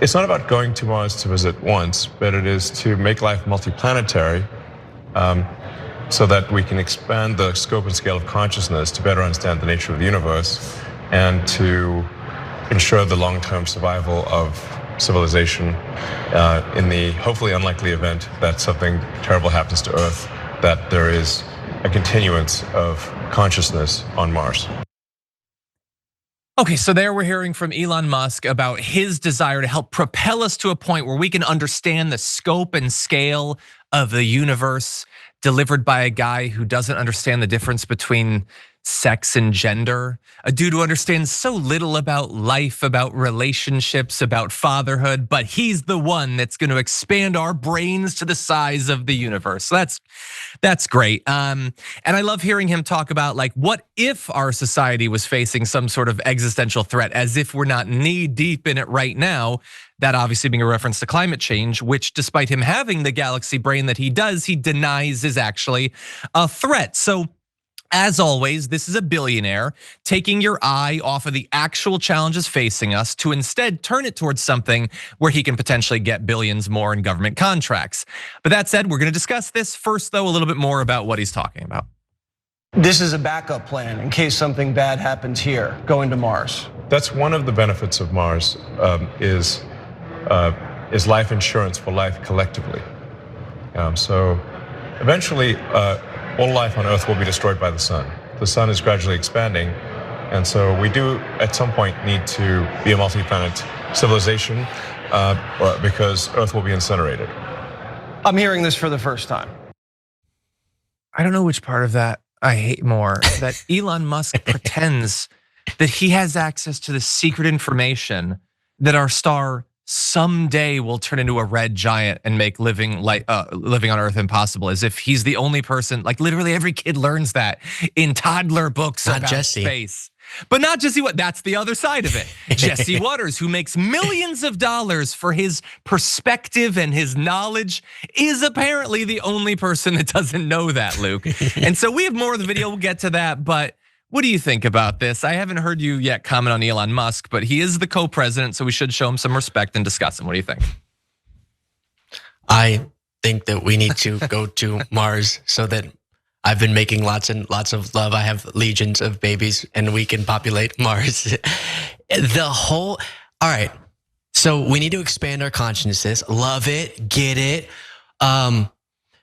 It's not about going to Mars to visit once, but it is to make life multi-planetary, so that we can expand the scope and scale of consciousness to better understand the nature of the universe and to ensure the long-term survival of civilization in the hopefully unlikely event that something terrible happens to Earth, that there is a continuance of consciousness on Mars. Okay, so there we're hearing from Elon Musk about his desire to help propel us to a point where we can understand the scope and scale of the universe, delivered by a guy who doesn't understand the difference between sex and gender, a dude who understands so little about life, about relationships, about fatherhood, but he's the one that's going to expand our brains to the size of the universe. So that's great. And I love hearing him talk about, like, what if our society was facing some sort of existential threat, as if we're not knee deep in it right now. That obviously being a reference to climate change, which despite him having the galaxy brain that he does, he denies is actually a threat. So as always, this is a billionaire taking your eye off of the actual challenges facing us to instead turn it towards something where he can potentially get billions more in government contracts. But that said, we're gonna discuss this first, though, a little bit more about what he's talking about. This is a backup plan in case something bad happens here, going to Mars. That's one of the benefits of Mars, is life insurance for life collectively. So eventually, all life on Earth will be destroyed by the sun. The sun is gradually expanding, and so we do at some point need to be a multi-planet civilization because Earth will be incinerated. I'm hearing this for the first time. I don't know which part of that I hate more, that Elon Musk pretends that he has access to the secret information that our star someday will turn into a red giant and make living on Earth impossible, as if he's the only person. Like, literally every kid learns that in toddler books about space. But not Jesse Waters, that's the other side of it. Jesse Waters, who makes millions of dollars for his perspective and his knowledge, is apparently the only person that doesn't know that, Luke. And so we have more of the video, we'll get to that, but what do you think about this? I haven't heard you yet comment on Elon Musk, but he is the co-president, so we should show him some respect and discuss him. What do you think? I think that we need to go to Mars so that I've been making lots and lots of love. I have legions of babies and we can populate Mars. All right. So we need to expand our consciousness. Love it, get it.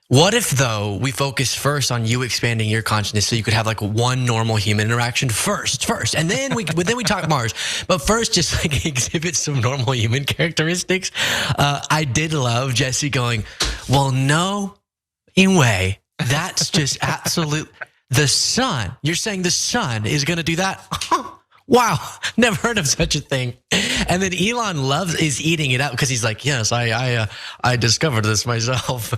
What if though we focus first on you expanding your consciousness so you could have like one normal human interaction first, and then we talk Mars. But first, just like exhibit some normal human characteristics. I did love Jesse going, well, no way. That's just absolute. The sun. You're saying the sun is gonna do that? Wow, never heard of such a thing. And then Elon is eating it up because he's like, yes, I discovered this myself.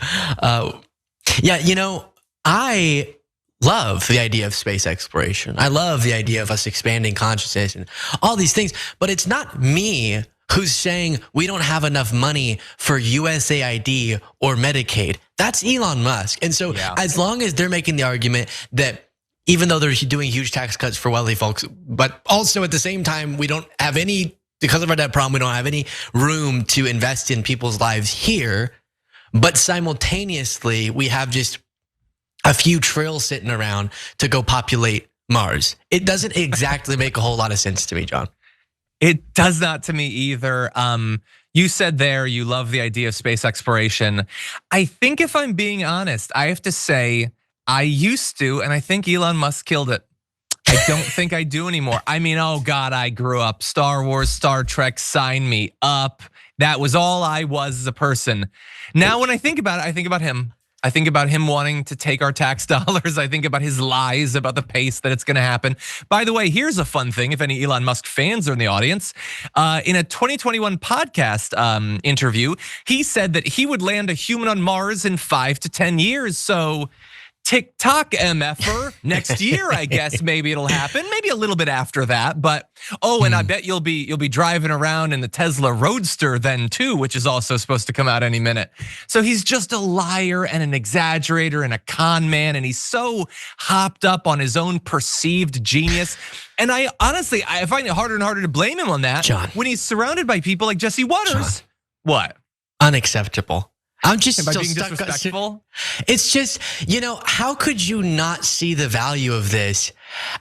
Yeah, you know, I love the idea of space exploration. I love the idea of us expanding consciousness and all these things, but it's not me who's saying we don't have enough money for USAID or Medicaid. That's Elon Musk. And so as long as they're making the argument that even though they're doing huge tax cuts for wealthy folks, but also at the same time, we don't have any, because of our debt problem, we don't have any room to invest in people's lives here. But simultaneously, we have just a few trills sitting around to go populate Mars. It doesn't exactly make a whole lot of sense to me, John. It does not to me either. You said there you love the idea of space exploration. I think if I'm being honest, I have to say I used to, and I think Elon Musk killed it. I don't think I do anymore. I mean, oh God, I grew up Star Wars, Star Trek, sign me up. That was all I was as a person. Now, when I think about it, I think about him. I think about him wanting to take our tax dollars. I think about his lies about the pace that it's gonna happen. By the way, here's a fun thing, if any Elon Musk fans are in the audience. In a 2021 podcast interview, he said that he would land a human on Mars in 5 to 10 years. So TikTok MFer next year, I guess maybe it'll happen. Maybe a little bit after that, but and I bet you'll be driving around in the Tesla Roadster then too, which is also supposed to come out any minute. So he's just a liar and an exaggerator and a con man, and he's so hopped up on his own perceived genius. And I honestly find it harder and harder to blame him on that, John, when he's surrounded by people like Jesse Waters. John, what? Unacceptable. I'm just Am I still being stuck. disrespectful? It's just, how could you not see the value of this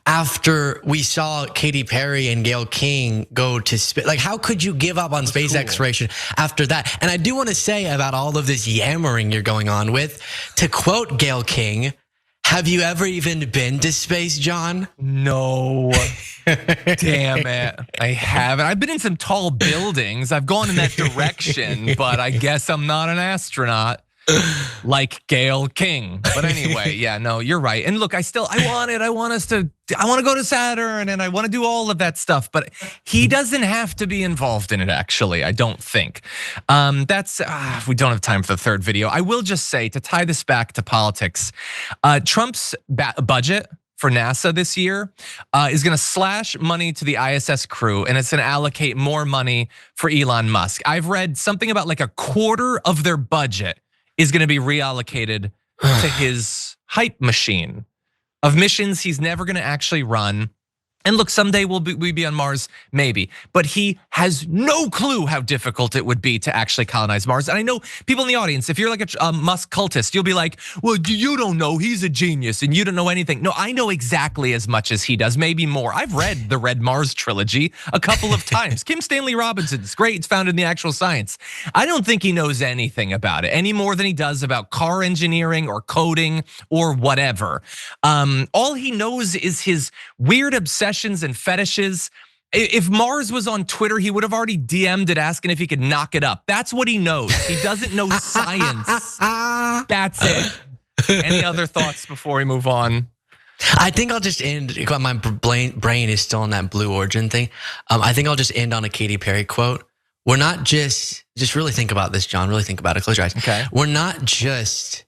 after we saw Katy Perry and Gayle King go to space? Like, how could you give up on space exploration after that? And I do want to say about all of this yammering you're going on with, to quote Gayle King, have you ever even been to space, John? No. Damn it. I haven't. I've been in some tall buildings. I've gone in that direction, but I guess I'm not an astronaut like Gayle King. But anyway, yeah, no, you're right. And look, I want to go to Saturn and I want to do all of that stuff, but he doesn't have to be involved in it, actually, I don't think. We don't have time for the third video. I will just say, to tie this back to politics, Trump's budget for NASA this year is gonna slash money to the ISS crew, and it's gonna allocate more money for Elon Musk. I've read something about like a quarter of their budget is gonna be reallocated to his hype machine of missions he's never gonna actually run. And look, someday we'll be on Mars, maybe. But he has no clue how difficult it would be to actually colonize Mars. And I know people in the audience, if you're like a Musk cultist, you'll be like, well, you don't know, he's a genius and you don't know anything. No, I know exactly as much as he does, maybe more. I've read the Red Mars trilogy a couple of times. Kim Stanley Robinson, it's great, it's founded in the actual science. I don't think he knows anything about it, any more than he does about car engineering or coding or whatever. All he knows is his weird obsessions and fetishes. If Mars was on Twitter, he would have already DM'd it asking if he could knock it up. That's what he knows. He doesn't know science. That's it. Any other thoughts before we move on? I think I'll just end. My brain is still on that Blue Origin thing. I think I'll just end on a Katy Perry quote. We're not just really think about this, John. Really think about it. Close your eyes. Okay. We're not just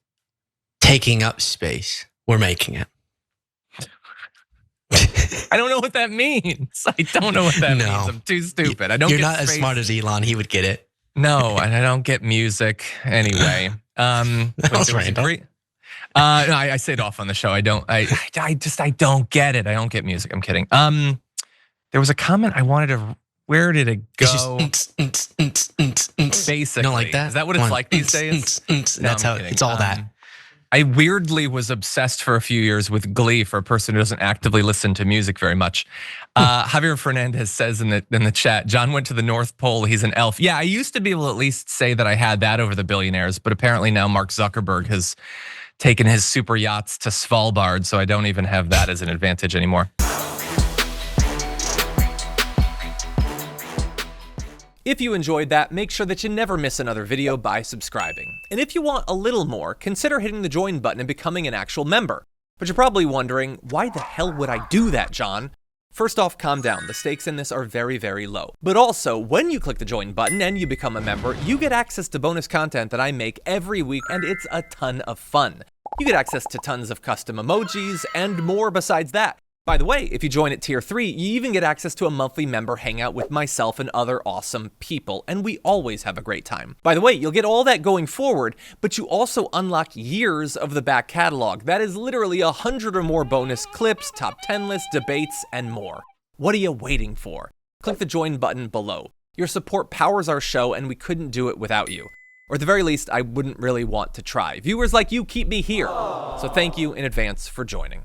taking up space. We're making it. I don't know what that means. I don't know what that means. I'm too stupid. I don't. You're not as smart as Elon. He would get it. No, and I don't get music anyway. That's right. No, I say it off on the show. I don't get it. I don't get music. I'm kidding. There was a comment I wanted to. Where did it go? Basically, you don't like that? Is that what it's like these days? That's how it's all that. I weirdly was obsessed for a few years with Glee for a person who doesn't actively listen to music very much. Javier Fernandez says in the chat, John went to the North Pole, he's an elf. Yeah, I used to be able to at least say that I had that over the billionaires, but apparently now Mark Zuckerberg has taken his super yachts to Svalbard, so I don't even have that as an advantage anymore. If you enjoyed that, make sure that you never miss another video by subscribing. And if you want a little more, consider hitting the join button and becoming an actual member. But you're probably wondering, why the hell would I do that, John? First off, calm down. The stakes in this are very, very low. But also, when you click the join button and you become a member, you get access to bonus content that I make every week, and it's a ton of fun. You get access to tons of custom emojis and more besides that. By the way, if you join at tier 3, you even get access to a monthly member hangout with myself and other awesome people, and we always have a great time. By the way, you'll get all that going forward, but you also unlock years of the back catalog. That is literally 100 or more bonus clips, top 10 lists, debates, and more. What are you waiting for? Click the join button below. Your support powers our show, and we couldn't do it without you. Or at the very least, I wouldn't really want to try. Viewers like you keep me here, so thank you in advance for joining.